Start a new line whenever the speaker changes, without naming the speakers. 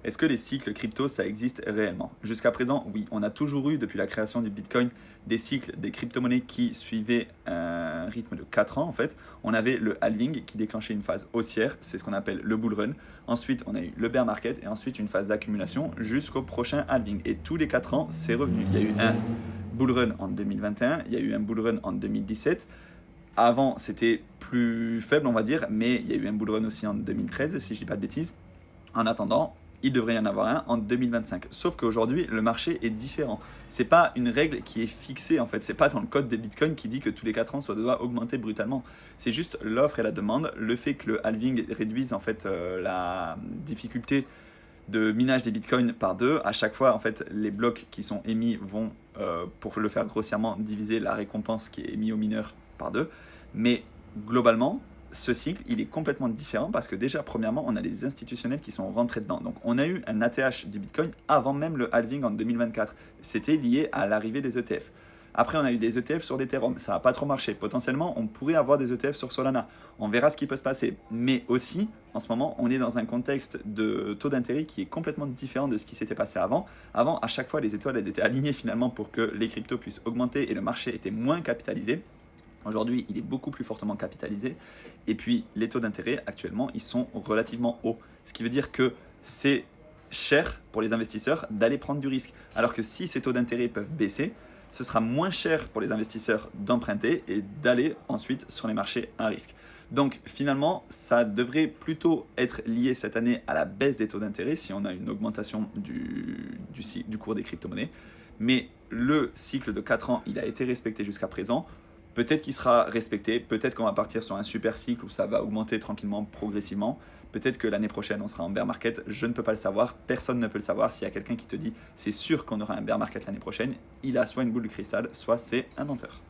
Est-ce que les cycles crypto, ça existe réellement? Jusqu'à présent, oui. On a toujours eu, depuis la création du Bitcoin, des cycles des crypto-monnaies qui suivaient un rythme de 4 ans en fait. On avait le halving qui déclenchait une phase haussière, c'est ce qu'on appelle le bull run. Ensuite, on a eu le bear market et ensuite une phase d'accumulation jusqu'au prochain halving. Et tous les 4 ans, c'est revenu. Il y a eu un bull run en 2021, il y a eu un bull run en 2017. Avant, c'était plus faible, on va dire, mais il y a eu un bull run aussi en 2013, si je ne dis pas de bêtises. En attendant, il devrait y en avoir un en 2025. Sauf qu'aujourd'hui, le marché est différent. C'est pas une règle qui est fixée en fait. C'est pas dans le code des bitcoins qui dit que tous les 4 ans, ça doit augmenter brutalement. C'est juste l'offre et la demande, le fait que le halving réduise en fait la difficulté de minage des bitcoins par deux. À chaque fois, en fait, les blocs qui sont émis vont, pour le faire grossièrement, diviser la récompense qui est émise aux mineurs par deux. Mais globalement, ce cycle, il est complètement différent parce que déjà, premièrement, on a les institutionnels qui sont rentrés dedans. Donc, on a eu un ATH du Bitcoin avant même le halving en 2024. C'était lié à l'arrivée des ETF. Après, on a eu des ETF sur l'Ethereum. Ça n'a pas trop marché. Potentiellement, on pourrait avoir des ETF sur Solana. On verra ce qui peut se passer. Mais aussi, en ce moment, on est dans un contexte de taux d'intérêt qui est complètement différent de ce qui s'était passé avant. Avant, à chaque fois, les étoiles elles étaient alignées finalement pour que les cryptos puissent augmenter et le marché était moins capitalisé. Aujourd'hui, il est beaucoup plus fortement capitalisé. Et puis, les taux d'intérêt, actuellement, ils sont relativement hauts. Ce qui veut dire que c'est cher pour les investisseurs d'aller prendre du risque. Alors que si ces taux d'intérêt peuvent baisser, ce sera moins cher pour les investisseurs d'emprunter et d'aller ensuite sur les marchés à risque. Donc finalement, ça devrait plutôt être lié cette année à la baisse des taux d'intérêt si on a une augmentation du cours des crypto-monnaies. Mais le cycle de 4 ans, il a été respecté jusqu'à présent. Peut-être qu'il sera respecté, peut-être qu'on va partir sur un super cycle où ça va augmenter tranquillement, progressivement. Peut-être que l'année prochaine, on sera en bear market, je ne peux pas le savoir, personne ne peut le savoir. S'il y a quelqu'un qui te dit c'est sûr qu'on aura un bear market l'année prochaine, il a soit une boule de cristal, soit c'est un menteur.